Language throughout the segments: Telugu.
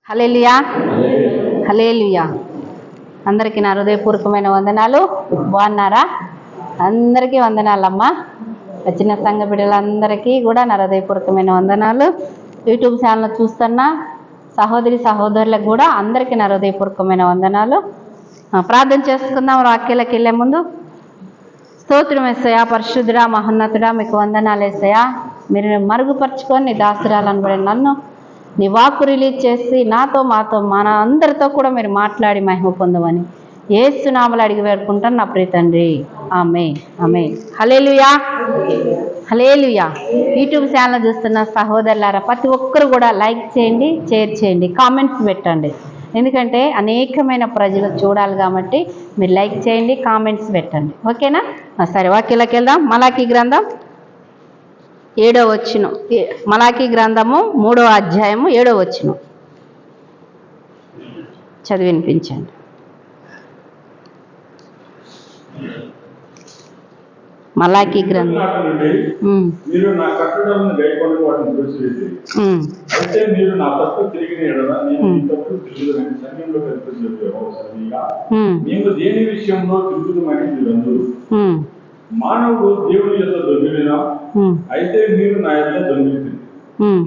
హల్లెలూయా హల్లెలూయా. అందరికీ నా హృదయపూర్వకమైన వందనాలు. బాగున్నారా? అందరికీ వందనాలమ్మా. వచ్చిన సంఘ బిడ్డలందరికీ కూడా నా హృదయపూర్వకమైన వందనాలు. యూట్యూబ్ ఛానల్ చూస్తున్న సహోదరి సహోదరులకు కూడా అందరికీ నా హృదయపూర్వకమైన వందనాలు. ప్రార్థన చేసుకుందాం వాక్యాలకు వెళ్ళే ముందు. స్తోత్రం యేసయ్యా, పరిశుద్ధుడా, మహోన్నతుడా, మీకు వందనాలు యేసయ్యా. మీరు మరుగుపరుచుకొని నీ దాసురాలను పడి నన్ను నీ వాక్కు రిలీజ్ చేసి నాతో మాతో మన అందరితో కూడా మీరు మాట్లాడి మహిమ పొందమని యేసు నామములో అడిగి వేడుకుంటాను నా ప్రియ తండ్రి. ఆమేన్ ఆమేన్. హల్లెలూయా హల్లెలూయా. యూట్యూబ్ ఛానల్ చూస్తున్న సహోదరులారా, ప్రతి ఒక్కరు కూడా లైక్ చేయండి, షేర్ చేయండి, కామెంట్స్ పెట్టండి. ఎందుకంటే అనేకమైన ప్రజలు చూడాలి కాబట్టి మీరు లైక్ చేయండి, కామెంట్స్ పెట్టండి. ఓకేనా? సరే, వాక్యాలకు వెళ్దాం. మలాకీ గ్రంథం 7వ వచనం. మలాకీ గ్రంథము 3వ అధ్యాయము 7వ వచనం చదివి వినిపించండి. మలాకీ గ్రంథం. మీరు నా కట్టడలను గైకొని వాటిని తుడిచివేసి, అయితే మీరు నా తప్పు తిరిగిన ఎడల నేను ఈ తప్పు తిరుగుదనని సన్నిధిలో చెప్పేవసరమేగా. మేము దేని విషయంలో తిరుగుదమని మీరందరూ, మానవుడు దేవుని యొక్క దొంగిలినా, అయితే మీరు నా యొక్క దొంగిలి.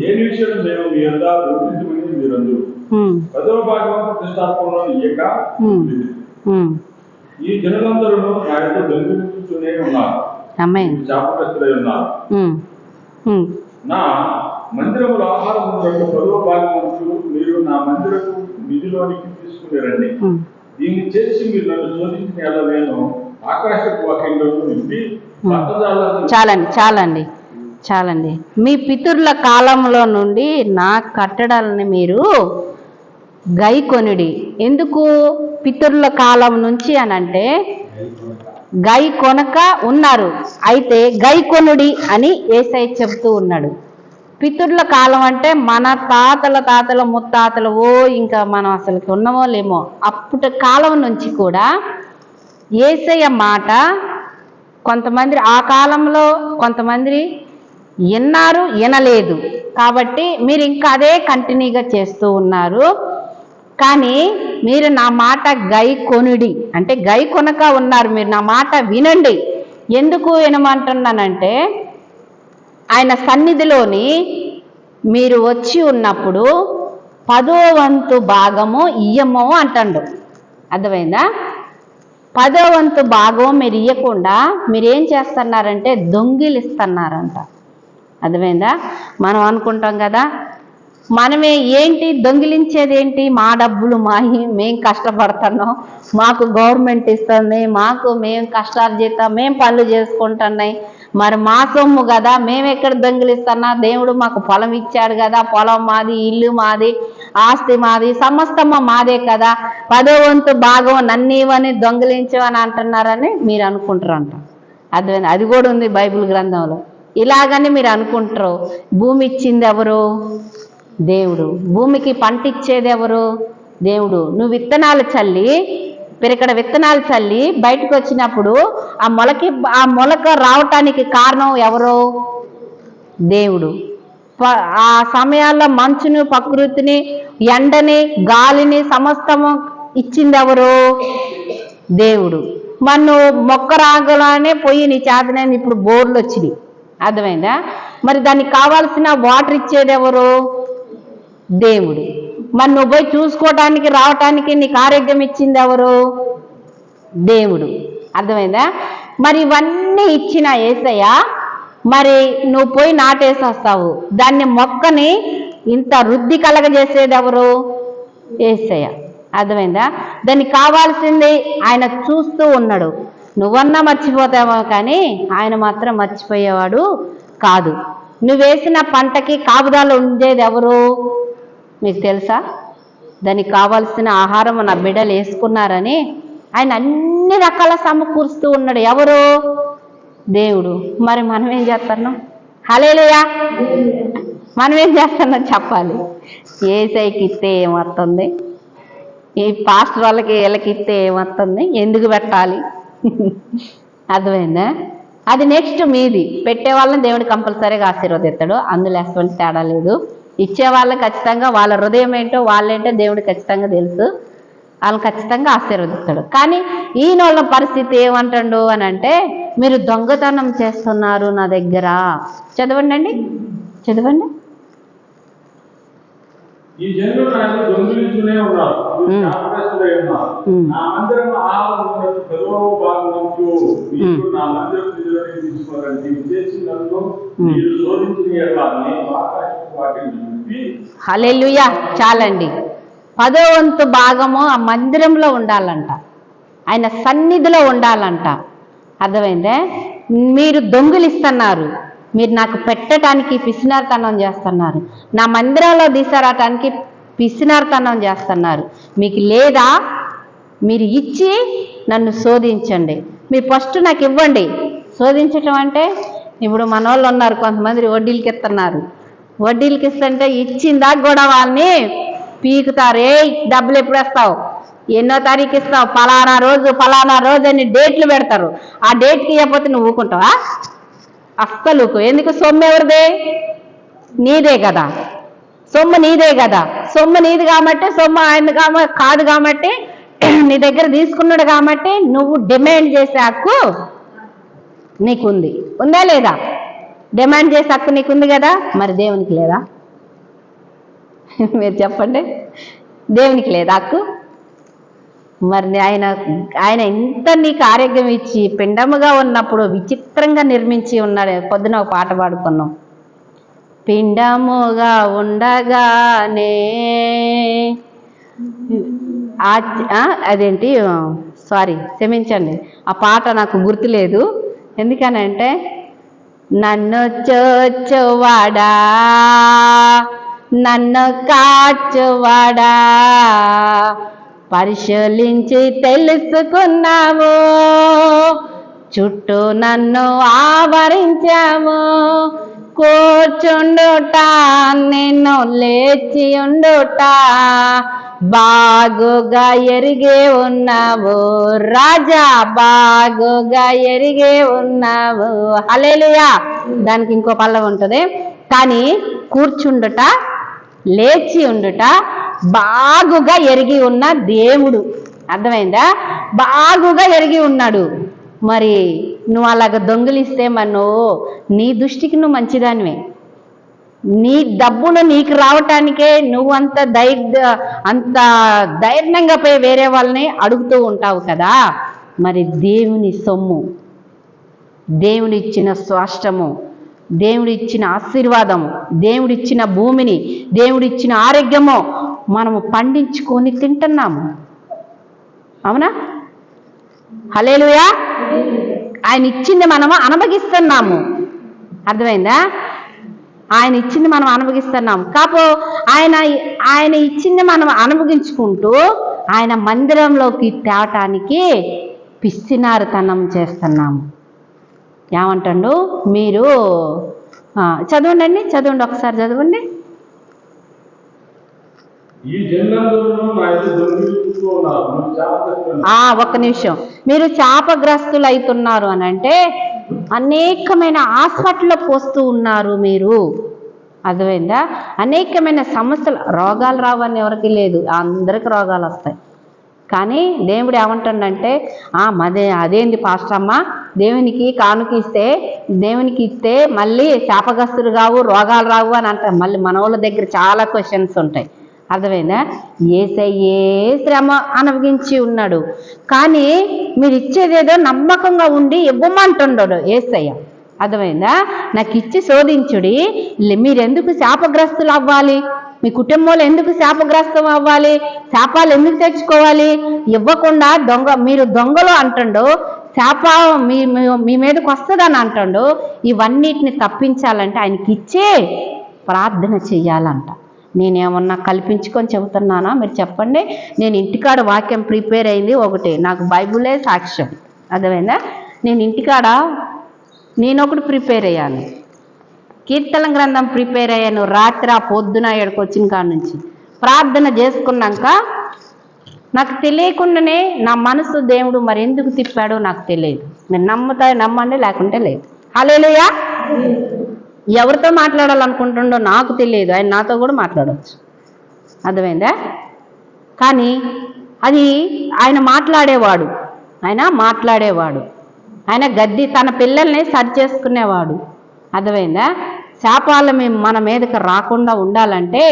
దేని విషయంలో మేము మీ యొక్క దొంగిలించమని మీరందరూ 10వ భాగం ప్రతిష్టాపనలో ఇయ్యక ఈ జనులందరూ నా యొక్క దొంగిలించుతూనే ఉన్నారు, శాపగ్రస్తులై ఉన్నారు. నా మందిరముల ఆహారం 10వ భాగం మీరు నా మందిరపు నిధిలోనికి తీసుకుని రండి. దీన్ని చేసి మీరు నన్ను శోధించిన ఎలా నేను ఆకాశపు వాక్యంలో నింపి చాలండి. మీ పితరుల కాలంలో నుండి నా కట్టడాలని మీరు గైకొనుడి. ఎందుకు పితరుల కాలం నుంచి అని అంటే గై కొనక ఉన్నారు, అయితే గైకొనుడి అని యేసయ్య చెబుతూ ఉన్నాడు. పితరుల కాలం అంటే మన తాతల ముత్తాతలు, ఇంకా మనం అసలుకి ఉన్నామో లేమో అప్పటి కాలం నుంచి కూడా యేసయ్య మాట కొంతమంది ఆ కాలంలో కొంతమంది విన్నారు, వినలేదు. కాబట్టి మీరు ఇంకా అదే కంటిన్యూగా చేస్తూ ఉన్నారు. కానీ మీరు నా మాట గై కొనుడి అంటే గై కొనక ఉన్నారు. మీరు నా మాట వినండి. ఎందుకు వినమంటున్నానంటే ఆయన సన్నిధిలోని మీరు వచ్చి ఉన్నప్పుడు 10వ వంతు భాగము ఇయ్యము అంటాడు. అర్థమైందా? 10వ వంతు భాగం మీరు ఇవ్వకుండా మీరు ఏం చేస్తున్నారంటే దొంగిలిస్తున్నారంట. అర్థమైందా? మనం అనుకుంటాం కదా, మనమే ఏంటి దొంగిలించేది ఏంటి, మా డబ్బులు మేము కష్టపడుతున్నాం, మాకు గవర్నమెంట్ ఇస్తుంది, మేము కష్టాలు చేస్తాం, మేము పనులు చేసుకుంటున్నాయి, మరి మా సొమ్ము కదా, మేము ఎక్కడ దొంగిలిస్తున్నా, దేవుడు మాకు పొలం ఇచ్చాడు కదా, పొలం మాది, ఇల్లు మాది, ఆస్తి మాది, సమస్తమ్మ మాదే కదా, 10వ వంతు భాగం నన్నీవని దొంగిలించవని అంటున్నారని మీరు అనుకుంటారంట. అర్థమైంది? అది కూడా ఉంది బైబిల్ గ్రంథంలో. ఇలాగని మీరు అనుకుంటారు. భూమి ఇచ్చింది ఎవరు? దేవుడు. భూమికి పంట ఇచ్చేది ఎవరు? దేవుడు. నువ్వు విత్తనాలు చల్లి పిరికడ విత్తనాలు చల్లి బయటకు వచ్చినప్పుడు ఆ మొలక రావటానికి కారణం ఎవరు? దేవుడు. ఆ సమయాల్లో మంచుని, ప్రకృతిని, ఎండని, గాలిని సమస్తము ఇచ్చింది ఎవరు? దేవుడు. మరి నువ్వు మొక్క రాగలానే పోయి నీ చేతనైంది ఇప్పుడు బోర్లు వచ్చినాయి. అర్థమైందా? మరి దానికి కావాల్సిన వాటర్ ఇచ్చేది ఎవరు? దేవుడు. మరి నువ్వు పోయి చూసుకోవటానికి రావటానికి నీకు ఆరోగ్యం ఇచ్చింది ఎవరు? దేవుడు. అర్థమైందా? మరి ఇవన్నీ ఇచ్చిన యేసయ్య మరి నువ్వు పోయి నాటేసి వస్తావు, దాన్ని మొక్కని ఇంత వృద్ధి కలగజేసేది ఎవరు? యేసయ్య. అర్థమైందా? దానికి కావాల్సింది ఆయన చూస్తూ ఉన్నాడు. నువ్వన్నా మర్చిపోతావో కానీ ఆయన మాత్రం మర్చిపోయేవాడు కాదు. నువ్వు వేసిన పంటకి కాపుదాలు ఉండేది ఎవరు? మీకు తెలుసా? దానికి కావాల్సిన ఆహారం నా బిడ్డలు వేసుకున్నారని ఆయన అన్ని రకాల సమకూరుస్తూ ఉన్నాడు. ఎవరు? దేవుడు. మరి మనం ఏం చేస్తున్నాం? హల్లెలూయా. మనం ఏం చేస్తున్నాం చెప్పాలి. యేసయ్యకి ఇస్తే ఏమవుతుంది? ఈ పాస్టర్ వాళ్ళకి వీళ్ళకి ఇస్తే ఏమవుతుంది? ఎందుకు పెట్టాలి? అర్థమైందా? అది నెక్స్ట్ మీది. పెట్టే వాళ్ళని దేవుడు కంపల్సరీగా ఆశీర్వదిస్తాడు, అందులో ఎటువంటి తేడా లేదు. ఇచ్చే వాళ్ళకి ఖచ్చితంగా వాళ్ళ హృదయం ఏంటో వాళ్ళేంటో దేవుడికి ఖచ్చితంగా తెలుసు, వాళ్ళని ఖచ్చితంగా ఆశీర్వదిస్తాడు. కానీ ఈయన పరిస్థితి ఏమంటాడు అని అంటే, మీరు దొంగతనం చేస్తున్నారు నా దగ్గర. చదవండి అండి, చదవండి. ఈ జనులు నాకు దొంగిలిస్తూనే ఉన్నారు, శాపగ్రస్తులై ఉన్నారు. నా మందిరం పదవ భాగంలో మీరు నా మందిరం నిధులని తీసుకోవాలని ఉద్దేశించి నన్ను మీరు శోధించిన ఎడల నేను ఆకాశపు వాటిని చూపి. హల్లెలూయా. చాలండి. 10వ వంతు భాగము ఆ మందిరంలో ఉండాలంట, ఆయన సన్నిధిలో ఉండాలంట. అర్థమైందే? మీరు దొంగిలిస్తున్నారు, మీరు నాకు పెట్టడానికి పిసినారితనం చేస్తున్నారు, నా మందిరంలో తీసుకురావటానికి పిసినారితనం చేస్తున్నారు. మీకు లేదా? మీరు ఇచ్చి నన్ను శోధించండి. మీరు ఫస్ట్ నాకు ఇవ్వండి. శోధించటం అంటే ఇప్పుడు మన వాళ్ళు ఉన్నారు కొంతమంది వడ్డీలకి ఇస్తున్నారు. వడ్డీలకి ఇస్తుంటే ఇచ్చిందా కూడా వాళ్ళని పీకుతారు. డబ్బులు ఎప్పుడు వేస్తావు, ఎన్నో తారీఖు ఇస్తావు, ఫలానా రోజు అని డేట్లు పెడతారు. ఆ డేట్కి ఇవ్వకపోతే నువ్వు ఊకుంటావా? అస్సలు. ఎందుకు? సొమ్ము ఎవరిదే? నీదే కదా. సొమ్ము నీదే కదా. సొమ్ము నీది కాబట్టి, సొమ్ము ఆయన కాదు కాబట్టి, నీ దగ్గర తీసుకున్నాడు కాబట్టి నువ్వు డిమాండ్ చేసే హక్కు నీకుంది. ఉందా లేదా? డిమాండ్ చేసే హక్కు నీకుంది కదా. మరి దేవునికి లేదా? మీరు చెప్పండి, దేవునికి లేదా హక్కు? మరి ఆయన ఇంత నీకు ఆరోగ్యం ఇచ్చి పిండముగా ఉన్నప్పుడు విచిత్రంగా నిర్మించి ఉన్నాడు. పొద్దున ఒక పాట పాడుకున్నాం, పిండముగా ఉండగానే అదేంటి, సారీ క్షమించండి, ఆ పాట నాకు గుర్తులేదు. ఎందుకనంటే, నన్ను చోచువాడా, నన్ను కాచువాడా, పరిశీలించి తెలుసుకున్నావు, చుట్టూ నన్ను ఆవరించాము, కూర్చుండుట నిన్ను లేచి ఉండుట బాగుగా ఎరిగే ఉన్నావు రాజా, బాగుగా ఎరిగే ఉన్నావు. హల్లెలూయా. దానికి ఇంకో పల్లవి ఉంటుంది. కానీ కూర్చుండుట, లేచి ఉండుట బాగుగా ఎరిగి ఉన్న దేవుడు. అర్థమైందా? బాగుగా ఎరిగి ఉన్నాడు. మరి నువ్వు అలాగ దొంగిలిస్తే మరి నువ్వు నీ దృష్టికి నువ్వు మంచిదానివే. నీ డబ్బును నీకు రావటానికే నువ్వు అంత ధైర్యంగా పోయి వేరే వాళ్ళని అడుగుతూ ఉంటావు కదా. మరి దేవుని సొమ్ము, దేవుడిచ్చిన స్వాష్టము, దేవుడిచ్చిన ఆశీర్వాదము, దేవుడిచ్చిన భూమిని, దేవుడిచ్చిన ఆరోగ్యము మనము పండించుకొని తింటున్నాము. అవునా? హల్లెలూయా. ఆయన ఇచ్చింది మనము అనుభవిస్తున్నాము. అర్థమైందా? ఆయన ఇచ్చింది మనం అనుభవిస్తున్నాము. ఆయన ఇచ్చింది మనం అనుభవించుకుంటూ ఆయన మందిరంలోకి తేవటానికి పిసినారితనం చేస్తున్నాము. ఏమంటాడు? మీరు చదవండి, చదవండి, ఒకసారి చదవండి. ఒక్క నిమిషం. మీరు శాపగ్రస్తులు అవుతున్నారు అని అంటే అనేకమైన హాస్పిటల్లో పోస్తూ ఉన్నారు మీరు. అర్థమైందా? అనేకమైన సమస్యలు, రోగాలు రావని ఎవరికి లేదు, అందరికి రోగాలు వస్తాయి. కానీ దేవుడు ఏమంటాడంటే, అదేంటి పాస్టర్ అమ్మ, దేవునికి కానుక ఇస్తే, దేవునికి ఇస్తే మళ్ళీ శాపగ్రస్తులు కావు, రోగాలు రావు అని అంటారు. మళ్ళీ మన వాళ్ళ దగ్గర చాలా క్వశ్చన్స్ ఉంటాయి. అర్థమైందా? యేసయ్యే శ్రమ అనుభవించి ఉన్నాడు, కానీ మీరు ఇచ్చేదేదో నమ్మకంగా ఉండి ఇవ్వమంటున్నాడు యేసయ్య. అర్థమైందా? నాకు ఇచ్చి శోధించుడి. మీరెందుకు శాపగ్రస్తులు అవ్వాలి? మీ కుటుంబంలో ఎందుకు శాపగ్రస్తం అవ్వాలి? శాపాలు ఎందుకు తెచ్చుకోవాలి? ఇవ్వకుండా మీరు దొంగలు అంటుండో, శాప మీ మీదకి వస్తుందని అంటుండో. ఇవన్నిటిని తప్పించాలంటే ఆయనకి ఇచ్చే ప్రార్థన చెయ్యాలంట. నేనేమన్నా కల్పించుకొని చెబుతున్నానా? మీరు చెప్పండి. నేను ఇంటికాడ వాక్యం ప్రిపేర్ అయింది ఒకటి, నాకు బైబులే సాక్ష్యం. అర్థమైందా? నేను ఇంటికాడ నేనొకటి ప్రిపేర్ అయ్యాను, కీర్తన గ్రంథం ప్రిపేర్ అయ్యాను. రాత్రి పొద్దున ఏడుకు వచ్చిన కాడ నుంచి ప్రార్థన చేసుకున్నాక నాకు తెలియకుండానే నా మనసు దేవుడు మరి ఎందుకు తిప్పాడో నాకు తెలియదు. మీరు నమ్మండి, లేకుంటే లేదు. హల్లెలూయా. ఎవరితో మాట్లాడాలనుకుంటుండో నాకు తెలియదు, ఆయన నాతో కూడా మాట్లాడవచ్చు. అర్థమైందా? కానీ అది ఆయన మాట్లాడేవాడు, ఆయన గద్ది తన పిల్లల్ని సరి చేసుకునేవాడు. అర్థమైందా? శాపాలు మన మీదకి రాకుండా ఉండాలంటే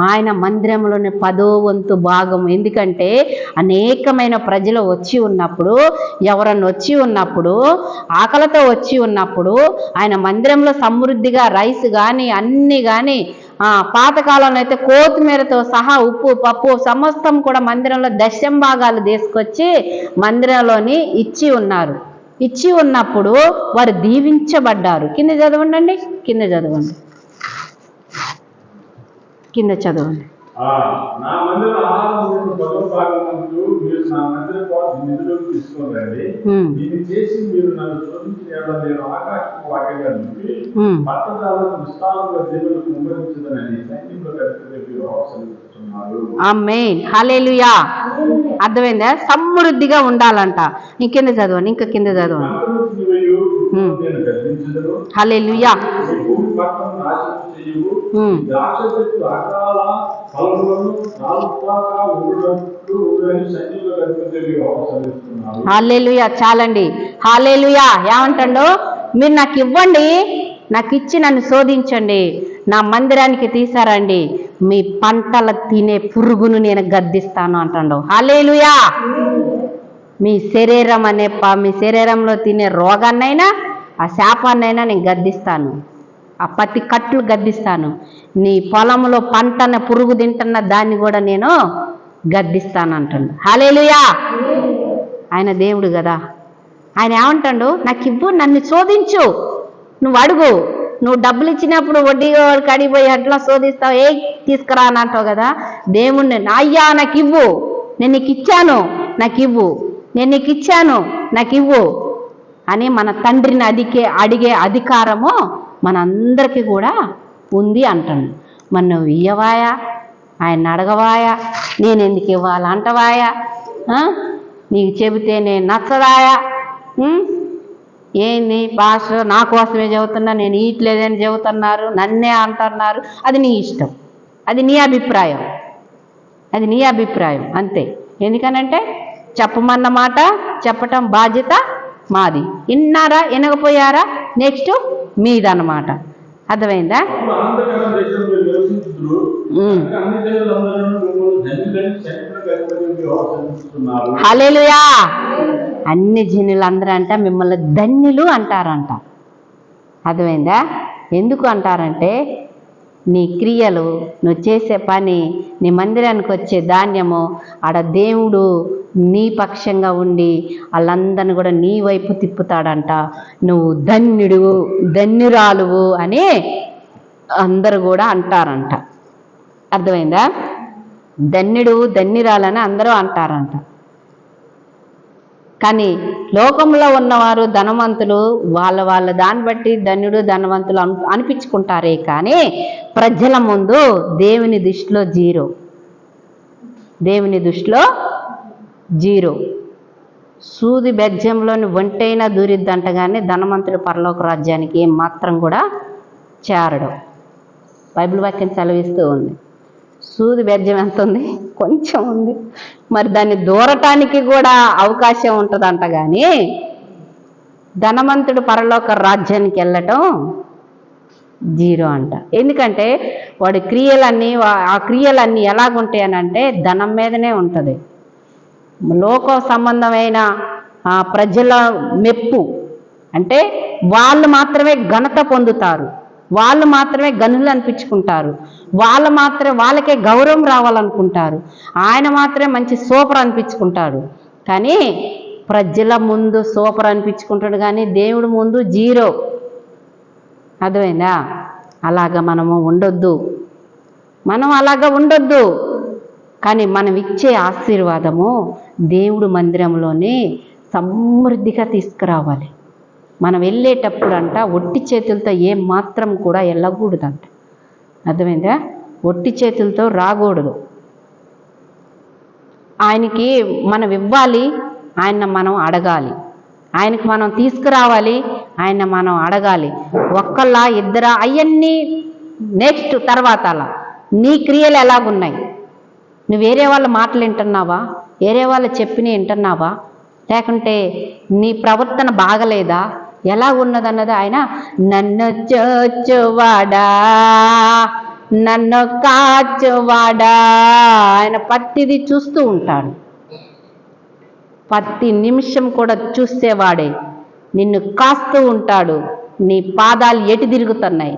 ఆయన మందిరంలోని 10వ వంతు భాగం. ఎందుకంటే అనేకమైన ప్రజలు వచ్చి ఉన్నప్పుడు, ఎవరన్నా వచ్చి ఉన్నప్పుడు, ఆకలితో వచ్చి ఉన్నప్పుడు ఆయన మందిరంలో సమృద్ధిగా రైస్ కానీ అన్నీ కానీ, పాతకాలంలో అయితే కొత్తిమీరతో సహా ఉప్పు పప్పు సమస్తం కూడా మందిరంలో దశంభాగాలు తీసుకొచ్చి మందిరంలోని ఇచ్చి ఉన్నారు. ఇచ్చి ఉన్నప్పుడు వారు దీవించబడ్డారు. కింద చదవండి. నా మందిర ఆహారం 10వ భాగమందు మీరు నా మందిర నిధులకు తీసుకొని రండి. దీన్ని చేసి మీరు నన్ను శోధించిన యెడల నేను ఆకాశపు వాక్యంగా నింపి పట్టణాలకు విస్తారంగా దేవులకు ముమ్మరించదనని సైన్యంలో కలిపి అవసరిస్తున్నారు. ఆమేన్. హల్లెలూయా. అర్థమైందా? సమృద్ధిగా ఉండాలంట. ఇంకెంద చదవండి, ఇంకా కింద చదవండి. హల్లెలూయా. హల్లెలూయా. చాలండి. హల్లెలూయా. ఏమంటాడు? మీరు నాకు ఇవ్వండి, నాకు ఇచ్చి నన్ను శోధించండి, నా మందిరానికి తీసారండి, మీ పంటల తినే పురుగును నేను గద్దిస్తాను అంటాడు. హల్లెలూయా. మీ శరీరంలో తినే రోగాన్నైనా ఆ శాపాన్నైనా నేను గద్దిస్తాను, ఆ పత్తి కట్లు గద్దిస్తాను, నీ పొలంలో పంటను పురుగు తింటున్న దాన్ని కూడా నేను గద్దిస్తాను అంటాడు. హల్లెలూయా. ఆయన దేవుడు కదా. ఆయన ఏమంటాడు? నాకు ఇవ్వు, నన్ను శోధించు, నువ్వు అడుగు, నువ్వు డబ్బులు ఇచ్చినప్పుడు వడ్డీ కడిగిపోయి అట్లా శోధిస్తావు, తీసుకురా అని అంటావు కదా. దేవుణ్ణి, అయ్యా నాకు ఇవ్వు, నేను నీకు ఇచ్చాను, నాకు ఇవ్వు, నేను నీకు ఇచ్చాను, నాకు ఇవ్వు అని మన తండ్రిని అడిగే అధికారము మనందరికీ కూడా ఉంది అంటాడు. మరి నువ్వు ఇయ్యవాయా, ఆయన అడగవాయా, నేను ఎందుకు ఇవ్వాలంటవాయా, నీకు చెబితే నేను నచ్చదాయా, ఏంది భాష నా కోసమే చెబుతున్నా, నేను ఈట్లేదని చెబుతున్నారు, నన్నే అంటున్నారు. అది నీ ఇష్టం, అది నీ అభిప్రాయం, అంతే. ఎందుకనంటే చెప్పమన్న మాట చెప్పటం బాధ్యత మాది. విన్నారా, వినకపోయారా, నెక్స్ట్ మీదన్నమాట. అర్థమైందా? హల్లెలూయా. అన్ని జనులందరూ అంట మిమ్మల్ని ధన్యులు అంటారంట. అర్థమైందా? ఎందుకు అంటారంటే నీ క్రియలు, నువ్వు చేసే పని, నీ మందిరానికి వచ్చే ధాన్యము, ఆడ దేవుడు నీ పక్షంగా ఉండి వాళ్ళందరిని కూడా నీ వైపు తిప్పుతాడంట. నువ్వు ధన్యురాలువు అని అందరూ కూడా అంటారంట. అర్థమైందా? ధన్యురాలని అందరూ అంటారంట. కానీ లోకంలో ఉన్నవారు ధనవంతులు వాళ్ళ దాన్ని బట్టి ధనవంతులు అనిపించుకుంటారే కానీ ప్రజల ముందు దేవుని దృష్టిలో జీరో. సూది బెజ్జంలోని ఒంటైనా దూరిద్దంట కానీ ధనవంతుడు పరలోక రాజ్యానికి ఏం మాత్రం కూడా చేరడు. బైబిల్ వాక్యం సెలవిస్తూ ఉంది. సూది బెజ్జం ఎంత ఉంది? కొంచెం ఉంది. మరి దాన్ని దూరటానికి కూడా అవకాశం ఉంటుందంట కానీ ధనవంతుడు పరలోక రాజ్యానికి వెళ్ళటం జీరో అంట. ఎందుకంటే వాడి ఆ క్రియలన్నీ ఎలాగుంటాయి అని అంటే ధనం మీదనే ఉంటుంది. లోక సంబంధమైన ప్రజల మెప్పు అంటే వాళ్ళు మాత్రమే ఘనత పొందుతారు, వాళ్ళు మాత్రమే గనులు అనిపించుకుంటారు, వాళ్ళకే గౌరవం రావాలనుకుంటారు, ఆయన మాత్రమే మంచి సూపర్ అనిపించుకుంటాడు. కానీ ప్రజల ముందు సూపర్ అనిపించుకుంటాడు కానీ దేవుడి ముందు జీరో. అర్థమైందా? అలాగా మనము ఉండొద్దు, కానీ మనం ఇచ్చే ఆశీర్వాదము దేవుడు మందిరంలోనే సమృద్ధిగా తీసుకురావాలి. మనం వెళ్ళేటప్పుడు అంట ఒట్టి చేతులతో ఏం మాత్రం కూడా వెళ్ళకూడదంట. అర్థమైందా? ఒట్టి చేతులతో రాకూడదు. ఆయనకి మనం ఇవ్వాలి, ఆయన మనం అడగాలి, ఆయనకి మనం తీసుకురావాలి, ఆయన మనం అడగాలి. ఒక్కళ్ళ ఇద్దరా అవన్నీ నెక్స్ట్ తర్వాత అలా నీ క్రియలు ఎలాగున్నాయి? నువ్వు వేరే వాళ్ళ మాటలు వింటున్నావా? వేరే వాళ్ళు చెప్పినవి వింటున్నావా? లేకుంటే నీ ప్రవర్తన బాగలేదా? ఎలా ఉన్నదన్నది ఆయన నన్ను చోచువాడా, నన్ను కాచువాడా. ఆయన ప్రతిదీ చూస్తూ ఉంటాడు. ప్రతి నిమిషం కూడా చూసేవాడే. నిన్ను కాస్తూ ఉంటాడు. నీ పాదాలు ఎటు తిరుగుతున్నాయి,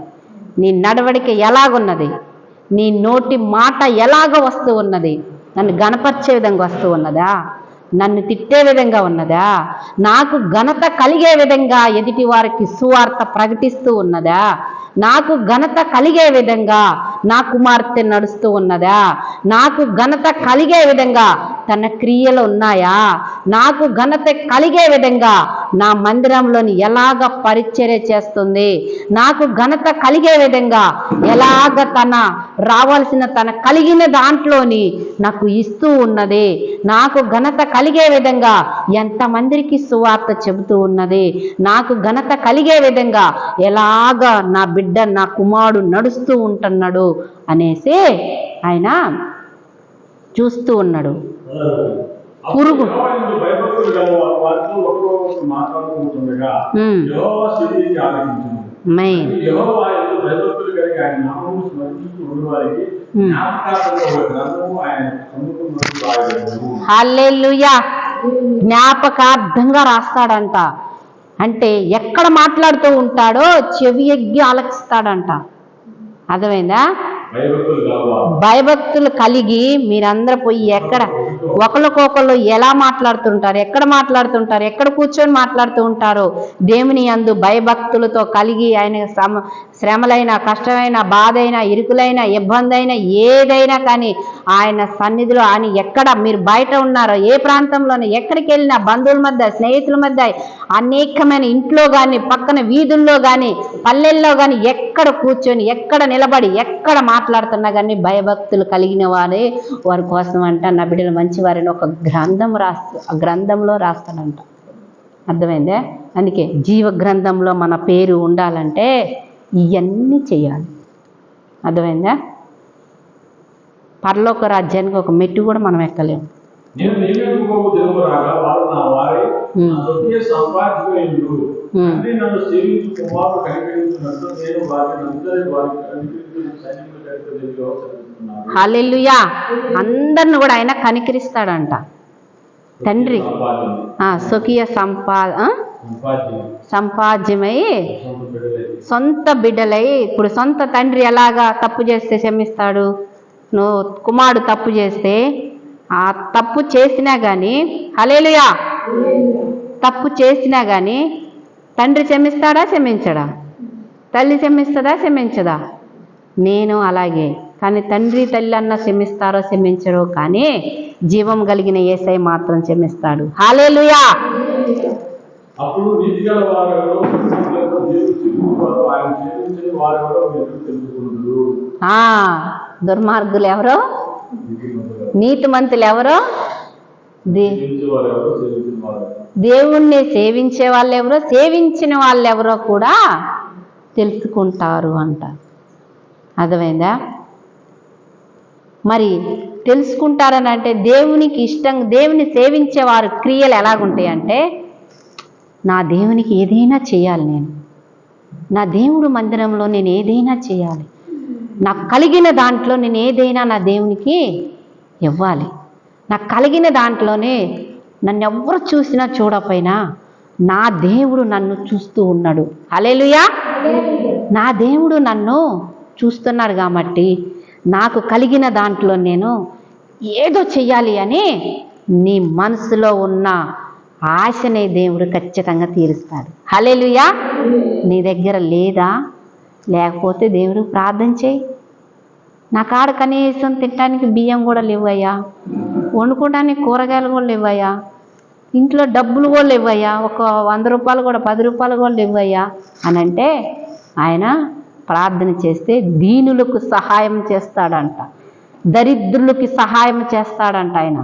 నీ నడవడిక ఎలాగున్నది, నీ నోటి మాట ఎలాగ వస్తూ ఉన్నది? నన్ను గణపరిచే విధంగా వస్తూ ఉన్నదా? నన్ను తిట్టే విధంగా ఉన్నదా? నాకు ఘనత కలిగే విధంగా ఎదుటి వారికి సువార్త ప్రకటిస్తూ ఉన్నదా? నాకు ఘనత కలిగే విధంగా నా కుమార్తె నడుస్తూ ఉన్నదా? నాకు ఘనత కలిగే విధంగా తన క్రియలు ఉన్నాయా? నాకు ఘనత కలిగే విధంగా నా మందిరంలోని ఎలాగ పరిచర్య చేస్తుంది? నాకు ఘనత కలిగే విధంగా ఎలాగ తన రావాల్సిన తన కలిగిన దాంట్లోని నాకు ఇస్తూ ఉన్నది? నాకు ఘనత కలిగే విధంగా ఎంతమందికి సువార్త చెబుతూ ఉన్నది? నాకు ఘనత కలిగే విధంగా ఎలాగ నా బిడ్డ నా కుమారుడు నడుస్తూ ఉంటున్నాడు అనేసి ఆయన చూస్తూ ఉన్నాడు. పురుగు మెయిన్ హల్లెలూయా. జ్ఞాపకార్థంగా రాస్తాడంట. అంటే ఎక్కడ మాట్లాడుతూ ఉంటాడో చెవి ఎగ్గి ఆలకిస్తాడంట. అర్థమైందా? భయభక్తులు కలిగి మీరందరూ పోయి ఎక్కడ ఒకరికొకళ్ళు ఎలా మాట్లాడుతుంటారు, ఎక్కడ మాట్లాడుతుంటారు, ఎక్కడ కూర్చొని మాట్లాడుతూ ఉంటారో దేవుని యందు భయభక్తులతో కలిగి ఆయన శ్రమలైన, కష్టమైన, బాధ అయినా, ఇరుకులైన, ఇబ్బంది అయినా ఏదైనా కానీ ఆయన సన్నిధిలో ఆయన ఎక్కడ మీరు బయట ఉన్నారో ఏ ప్రాంతంలోనే ఎక్కడికి వెళ్ళినా బంధువుల మధ్య, స్నేహితుల మధ్య, అనేకమైన ఇంట్లో కానీ, పక్కన వీధుల్లో కానీ, పల్లెల్లో కానీ ఎక్కడ కూర్చొని, ఎక్కడ నిలబడి, ఎక్కడ మాట్లాడుతున్నా కానీ భయభక్తులు కలిగిన వారే వారి కోసం అంట నా బిడ్డలు మంచి వారిని ఒక గ్రంథం ఆ గ్రంథంలో రాస్తాడంట. అర్థమైందే? అందుకే జీవ గ్రంథంలో మన పేరు ఉండాలంటే ఇవన్నీ చేయాలి. అర్థమైందా? పరలోక రాజ్యానికి ఒక మెట్టు కూడా మనం ఎక్కలేము. హల్లెలూయా. అందరిని కూడా ఆయన కనికరిస్తాడంట. తండ్రి స్వకీయ సంపాద్యమై సొంత బిడ్డలై. ఇప్పుడు సొంత తండ్రి ఎలాగా తప్పు చేస్తే క్షమిస్తాడు? నువ్వు కుమారుడు తప్పు చేస్తే ఆ తప్పు చేసినా కానీ, హల్లెలూయా, తప్పు చేసినా కానీ తండ్రి క్షమిస్తాడా? క్షమించడా? తల్లి క్షమిస్తుందా? క్షమించదా? నేను అలాగే. కానీ తండ్రి తల్లి అన్న క్షమిస్తారో క్షమించరో, కానీ జీవం కలిగిన యేసయ్య మాత్రం క్షమిస్తాడు. హల్లెలూయా. దుర్మార్గులు ఎవరో, నీతిమంతులు ఎవరో, దేవుణ్ణి సేవించే వాళ్ళు ఎవరో, సేవించిన వాళ్ళు ఎవరో కూడా తెలుసుకుంటారు అంట. అర్థమైందా? మరి తెలుసుకుంటారని అంటే దేవునికి ఇష్టం, దేవుని సేవించే వారి క్రియలు ఎలాగుంటాయి అంటే, నా దేవునికి ఏదైనా చేయాలి, నేను నా దేవుడు మందిరంలో నేను ఏదైనా చేయాలి, నాకు కలిగిన దాంట్లో నేను ఏదైనా నా దేవునికి ఇవ్వాలి, నాకు కలిగిన దాంట్లోనే నన్ను ఎవరు చూసినా చూడకపోయినా నా దేవుడు నన్ను చూస్తూ ఉన్నాడు. హల్లెలూయా. నా దేవుడు నన్ను చూస్తున్నాడు కాబట్టి నాకు కలిగిన దాంట్లో నేను ఏదో చెయ్యాలి అని నీ మనసులో ఉన్న ఆశనే దేవుడు ఖచ్చితంగా తీరుస్తాడు. హల్లెలూయా. నీ దగ్గర లేదా? లేకపోతే దేవుడు ప్రార్థన చేయి. నా కాడ కనీసం తినడానికి బియ్యం కూడా లేవయ్యా, వండుకోవడానికి కూరగాయలు కూడా లేవయ్యా, ఇంట్లో డబ్బులు కూడా లేవయ్యా, ఒక 100 రూపాయలు కూడా 10 రూపాయలు కూడా లేవయ్యా అని అంటే ఆయన ప్రార్థన చేస్తే దీనులకు సహాయం చేస్తాడంట, దరిద్రులకి సహాయం చేస్తాడంట ఆయన.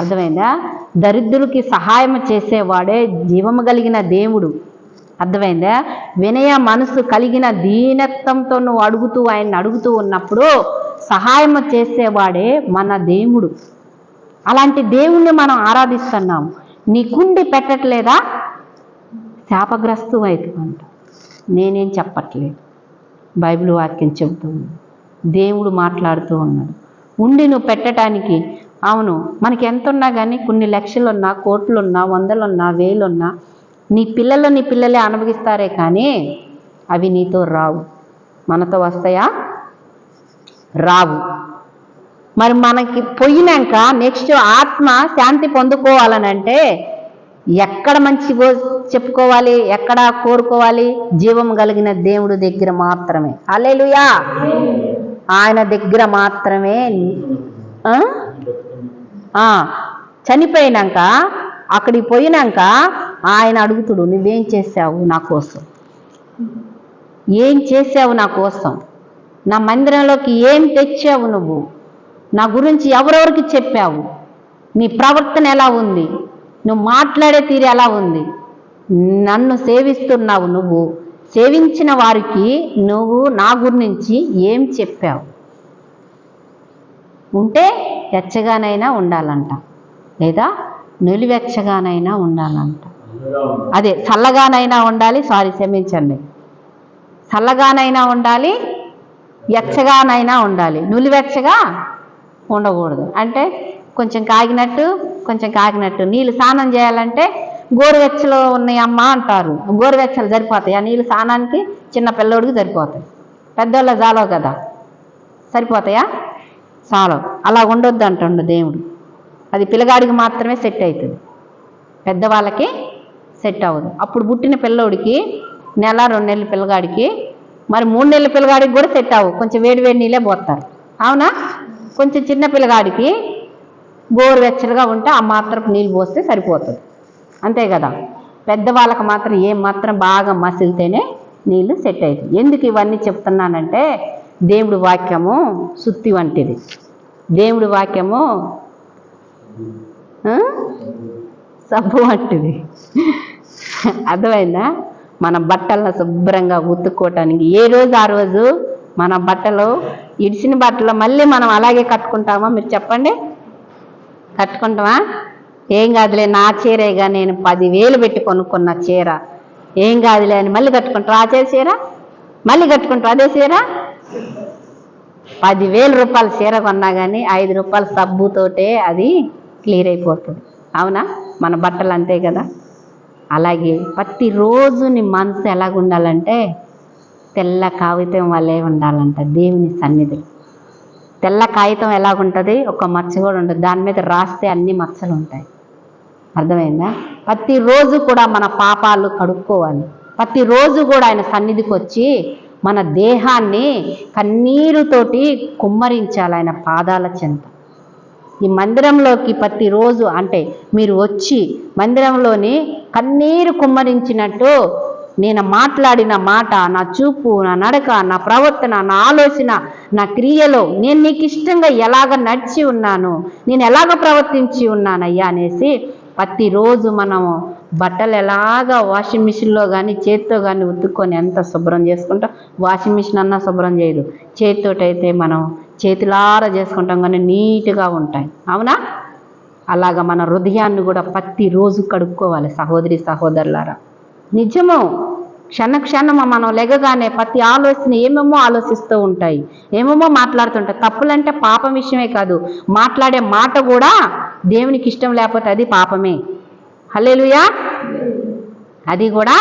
అర్థమైందా? దరిద్రులకి సహాయం చేసేవాడే జీవము కలిగిన దేవుడు. అర్థమైందా? వినయ మనసు కలిగిన దీనత్వంతో నువ్వు ఆయన్ని అడుగుతూ ఉన్నప్పుడు సహాయం చేసేవాడే మన దేవుడు. అలాంటి దేవుణ్ణి మనం ఆరాధిస్తున్నాం. నీ కుండి పెట్టట్లేదా? శాపగ్రస్తు అవుతుందంట. నేనేం చెప్పట్లేదు, బైబిల్ వాక్యం చెబుతూ ఉంది. దేవుడు మాట్లాడుతూ ఉన్నాడు. ఉండి నువ్వు పెట్టడానికి, అవును మనకి ఎంత ఉన్నా కానీ కొన్ని లక్షలున్నా, కోట్లున్నా, వందలున్నా, వేలున్నా నీ పిల్లలే అనుభవిస్తారే కానీ అవి నీతో రావు. మనతో వస్తాయా? రావు. మరి మనకి పోయినాక నెక్స్ట్ ఆత్మ శాంతి పొందుకోవాలనంటే ఎక్కడ మంచి చెప్పుకోవాలి, ఎక్కడ కోరుకోవాలి? జీవం కలిగిన దేవుడి దగ్గర మాత్రమే. హల్లెలూయా. ఆయన దగ్గర మాత్రమే. చనిపోయినాక అక్కడికి పోయినాక ఆయన అడుగుతుడు, నువ్వేం చేశావు నా కోసం? ఏం చేశావు నా కోసం? నా మందిరంలోకి ఏం తెచ్చావు? నువ్వు నా గురించి ఎవరెవరికి చెప్పావు? నీ ప్రవర్తన ఎలా ఉంది? నువ్వు మాట్లాడే తీరు ఎలా ఉంది? నన్ను సేవిస్తున్నావు, నువ్వు సేవించిన వారికి నువ్వు నా గురించి ఏం చెప్పావు? ఉంటే వెచ్చగానైనా ఉండాలంట, లేదా నిలువెచ్చగానైనా ఉండాలంట. అదే చల్లగానైనా ఉండాలి, క్షమించండి, చల్లగానైనా ఉండాలి, ఎచ్చగానైనా ఉండాలి, నులివెచ్చగా ఉండకూడదు. అంటే కొంచెం కాగినట్టు నీళ్ళు స్నానం చేయాలంటే గోరువెచ్చలో ఉన్నాయి అమ్మ అంటారు. గోరువెచ్చలు సరిపోతాయి ఆ నీళ్ళు స్నానానికి? చిన్న పిల్లోడికి సరిపోతాయి, పెద్దోళ్ళ జాలవు కదా, సరిపోతాయా? చాలు. అలా ఉండొద్దు అంటుండు దేవుడు. అది పిల్లగాడికి మాత్రమే సెట్ అవుతుంది, పెద్దవాళ్ళకి సెట్ అవ్వదు. అప్పుడు పుట్టిన పిల్లోడికి 1-2 నెలల పిల్లగాడికి, మరి 3 నెలల పిల్లగాడికి కూడా సెట్ అవ్వవు, కొంచెం వేడి నీళ్ళే పోస్తారు, అవునా? కొంచెం చిన్న పిల్లగాడికి గోరువెచ్చలుగా ఉంటే ఆ మాత్రం నీళ్ళు పోస్తే సరిపోతుంది, అంతే కదా. పెద్దవాళ్ళకి మాత్రం మాత్రం బాగా మసిలితేనే నీళ్ళు సెట్ అవుతుంది. ఎందుకు ఇవన్నీ చెప్తున్నానంటే దేవుడి వాక్యము సుత్తి వంటిది. దేవుడి వాక్యము సబ్బు వంటిది. అర్థమైందా? మన బట్టలను శుభ్రంగా ఉతుక్కోవటానికి ఏ రోజు ఆ రోజు మన బట్టలు, ఇడిచిన బట్టలు మళ్ళీ మనం అలాగే కట్టుకుంటామా? మీరు చెప్పండి, కట్టుకుంటామా? ఏం కాదులే, నా చీరేగా, నేను 10,000 పెట్టి కొనుక్కున్న చీర, ఏం కాదులే అని మళ్ళీ కట్టుకుంటాం. ఆ చీర మళ్ళీ కట్టుకుంటాం, అదే చీర. 10,000 రూపాయల చీర కొన్నా కానీ 5 రూపాయల సబ్బుతోటే అది క్లియర్ అయిపోతుంది, అవునా? మన బట్టలు అంతే కదా. అలాగే ప్రతిరోజు నీ మనసు ఎలాగుండాలంటే తెల్ల కాగితం వల్లే ఉండాలంట దేవుని సన్నిధిలో. తెల్ల కాగితం ఎలాగుంటుంది? ఒక మచ్చ కూడా ఉంటుంది, దాని మీద రాస్తే అన్ని మచ్చలు ఉంటాయి. అర్థమైందా? ప్రతిరోజు కూడా మన పాపాలు కడుక్కోవాలి. ప్రతిరోజు కూడా ఆయన సన్నిధికి వచ్చి మన దేహాన్ని కన్నీరుతోటి కుమ్మరించాలి ఆయన పాదాల చెంత. ఈ మందిరంలోకి ప్రతిరోజు అంటే మీరు వచ్చి మందిరంలోని కన్నీరు కుమ్మరించినట్టు నేను మాట్లాడిన మాట, నా చూపు, నా నడక, నా ప్రవర్తన, నా ఆలోచన, నా క్రియలో నేను నీకు ఇష్టంగా ఎలాగ నడిచి ఉన్నాను, నేను ఎలాగ ప్రవర్తించి ఉన్నానయ్యా అనేసి ప్రతిరోజు మనము బట్టలు ఎలాగ వాషింగ్ మిషన్లో కానీ చేతితో కానీ ఉతుక్కొని ఎంత శుభ్రం చేసుకుంటాం. వాషింగ్ మిషన్ అన్నా శుభ్రం చేయదు, చేతితోటైతే మనం చేతులారా చేసుకుంటాం కానీ నీట్గా ఉంటాయి, అవునా? అలాగ మన హృదయాన్ని కూడా ప్రతిరోజు కడుక్కోవాలి సహోదరి సహోదరులారా. నిజము, క్షణము మనం లెగగానే ప్రతి ఆలోచన ఏమేమో ఆలోచిస్తూ ఉంటాయి, ఏమేమో మాట్లాడుతుంటాయి. తప్పులంటే పాపం విషయమే కాదు, మాట్లాడే మాట కూడా దేవునికి ఇష్టం లేకపోతే అది పాపమే. హల్లెలూయా, అది కూడా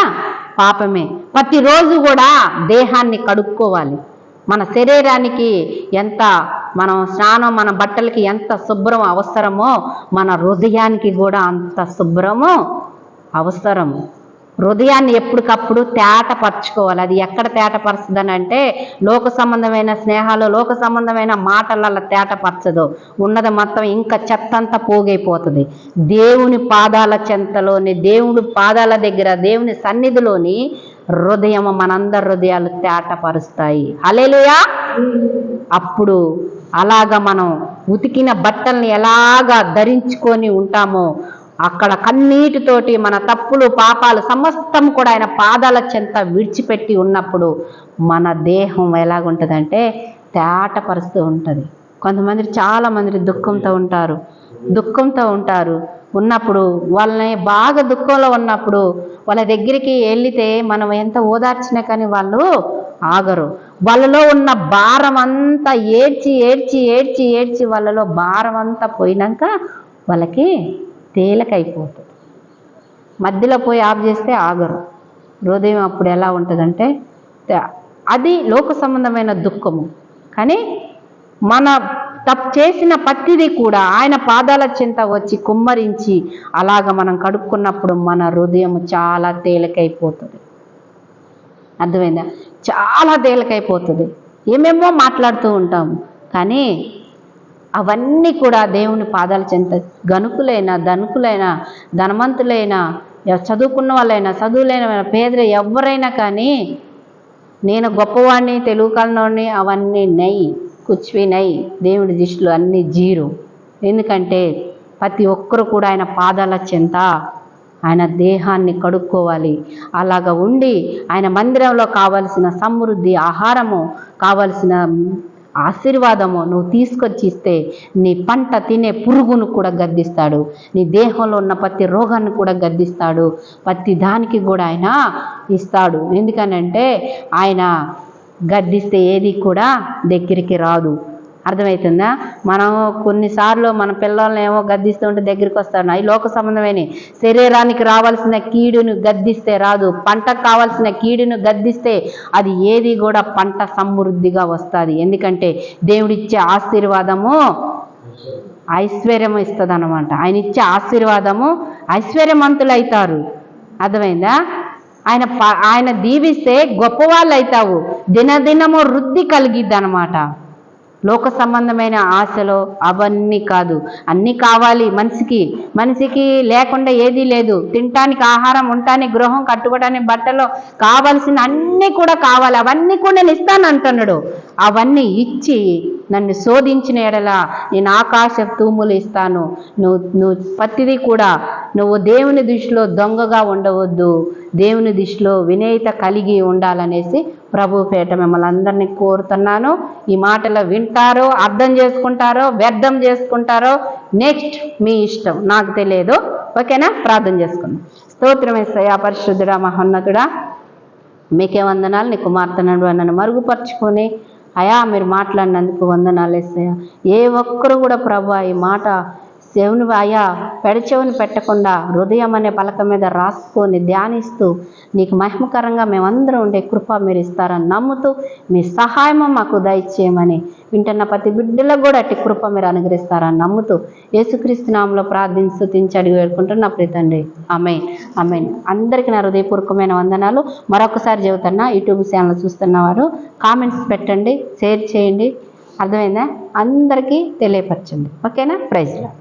పాపమే. ప్రతిరోజు కూడా దేహాన్ని కడుక్కోవాలి. మన శరీరానికి ఎంత మనం స్నానం, మన బట్టలకి ఎంత శుభ్రం అవసరమో మన హృదయానికి కూడా అంత శుభ్రము అవసరము. హృదయాన్ని ఎప్పటికప్పుడు తేటపరచుకోవాలి. అది ఎక్కడ తేటపరుస్తుందని అంటే లోక సంబంధమైన స్నేహాలు, లోక సంబంధమైన మాటలలో తేటపరచదు, ఉన్నది మొత్తం ఇంకా చెత్తంతా పోగైపోతుంది. దేవుని పాదాల చెంతలోని, దేవుడి పాదాల దగ్గర, దేవుని సన్నిధిలోని హృదయం మనందరి హృదయాలు తేటపరుస్తాయి. హల్లెలూయా. అప్పుడు అలాగా మనం ఉతికిన బట్టల్ని ఎలాగా ధరించుకొని ఉంటామో అక్కడ కన్నీటితోటి మన తప్పులు పాపాలు సమస్తం కూడా ఆయన పాదాల చెంత విడిచిపెట్టి ఉన్నప్పుడు మన దేహం ఎలాగుంటుందంటే తేటపరుస్తూ ఉంటుంది. కొంతమంది చాలా మంది దుఃఖంతో ఉంటారు. ఉన్నప్పుడు వాళ్ళని బాగా దుఃఖంలో ఉన్నప్పుడు వాళ్ళ దగ్గరికి వెళితే మనం ఎంత ఓదార్చినా కానీ వాళ్ళు ఆగరు. వాళ్ళలో ఉన్న భారం అంతా ఏడ్చి వాళ్ళలో భారం అంతా పోయినాక వాళ్ళకి తేలికైపోతుంది. మధ్యలో పోయి ఆఫ్ చేస్తే ఆగరు. హృదయం అప్పుడు ఎలా ఉంటుందంటే అది లోక సంబంధమైన దుఃఖము. కానీ మన చేసిన ప్రతిదీ కూడా ఆయన పాదాల చెంత వచ్చి కుమ్మరించి అలాగ మనం కడుక్కున్నప్పుడు మన హృదయం చాలా తేలికైపోతుంది. అర్థమైందా? చాలా తేలికైపోతుంది. ఏమేమో మాట్లాడుతూ ఉంటాము కానీ అవన్నీ కూడా దేవుని పాదాల చెంత గనుకులైనా ధనుకులైనా ధనవంతులైనా చదువుకున్న వాళ్ళైనా చదువులైన పేదలు ఎవరైనా కానీ నేను గొప్పవాడిని తెలుగు కాలనోడిని అవన్నీ నెయ్యి కుచ్వి నెయ్యి దేవుడి దృష్టిలో అన్నీ జీరో. ఎందుకంటే ప్రతి ఒక్కరు కూడా ఆయన పాదాల చెంత ఆయన దేహాన్ని కడుక్కోవాలి. అలాగ ఉండి ఆయన మందిరంలో కావలసిన సమృద్ధి ఆహారము కావలసిన ఆశీర్వాదము నువ్వు తీసుకొచ్చి ఇస్తే నీ పంట తినే పురుగును కూడా గద్దిస్తాడు. నీ దేహంలో ఉన్న ప్రతి రోగాన్ని కూడా గద్దిస్తాడు. ప్రతి దానికి కూడా ఆయన ఇస్తాడు. ఎందుకనంటే ఆయన గద్దిస్తే ఏది కూడా దగ్గరికి రాదు. అర్థమవుతుందా? మనం కొన్నిసార్లు మన పిల్లల్ని ఏమో గద్దిస్తూ ఉంటే దగ్గరికి వస్తాడు. అవి లోక సంబంధమైన శరీరానికి రావాల్సిన కీడును గద్దిస్తే రాదు. పంటకు కావాల్సిన కీడును గద్దిస్తే అది ఏది కూడా పంట సమృద్ధిగా వస్తుంది. ఎందుకంటే దేవుడిచ్చే ఆశీర్వాదము ఐశ్వర్యం ఇస్తుంది అనమాట. ఆయన ఇచ్చే ఆశీర్వాదము ఐశ్వర్యవంతులు అవుతారు. అర్థమైందా? ఆయన దీవిస్తే గొప్పవాళ్ళు అవుతావు. దినదినము వృద్ధి కలిగిద్ది అనమాట. లోక సంబంధమైన ఆశలో అవన్నీ కాదు. అన్నీ కావాలి మనిషికి లేకుండా ఏదీ లేదు. తినటానికి ఆహారం, ఉండటానికి గృహం, కట్టుకోవడానికి బట్టలు కావాల్సిన అన్నీ కూడా కావాలి. అవన్నీ కూడా నేను ఇస్తాను అంటున్నాడు. అవన్నీ ఇచ్చి నన్ను శోధించిన ఎడల నేను ఆకాశ తూములు ఇస్తాను. నువ్వు ప్రతిదీ కూడా నువ్వు దేవుని దృష్టిలో దొంగగా ఉండవద్దు, దేవుని దృష్టిలో వినయత కలిగి ఉండాలనేసి ప్రభు పేట మిమ్మల్ని అందరినీ కోరుతున్నాను. ఈ మాటలు వింటారో అర్థం చేసుకుంటారో వ్యర్థం చేసుకుంటారో నెక్స్ట్ మీ ఇష్టం, నాకు తెలియదు. ఓకేనా? ప్రార్థన చేసుకుందాం. స్తోత్రం యేసయ్యా, పరిశుద్ధుడా, మహోన్నతుడా, మీకే వందనాలు. నీ కుమార్తెను నన్ను మరుగుపరుచుకొని అయా మీరు మాట్లాడినందుకు వందనాలు యేసయ్యా. ఏ ఒక్కరు కూడా ప్రభు ఈ మాట చెవుని అయ్యా పెడచెవుని పెట్టకుండా హృదయం అనే పలక మీద రాసుకొని ధ్యానిస్తూ నీకు మహిమకరంగా మేమందరం ఉండే కృప మీరు ఇస్తారని నమ్ముతూ మీ సహాయము మాకు దయచేయమని వింటున్న ప్రతి బిడ్డలకు కూడా అట్టి కృప మీరు అనుగ్రహిస్తారని నమ్ముతూ యేసుక్రీస్తు నామములో ప్రార్థించి స్తుతించి అడిగి వేడుకుంటున్నా ప్రియ తండ్రి. ఆమేన్, ఆమేన్. అందరికీ నా హృదయపూర్వకమైన వందనాలు. మరొకసారి చెబుతున్నా, యూట్యూబ్ ఛానల్ చూస్తున్నవారు కామెంట్స్ పెట్టండి, షేర్ చేయండి. అర్థమైందా? అందరికీ తెలియపరచండి. ఓకేనా? Praise lord.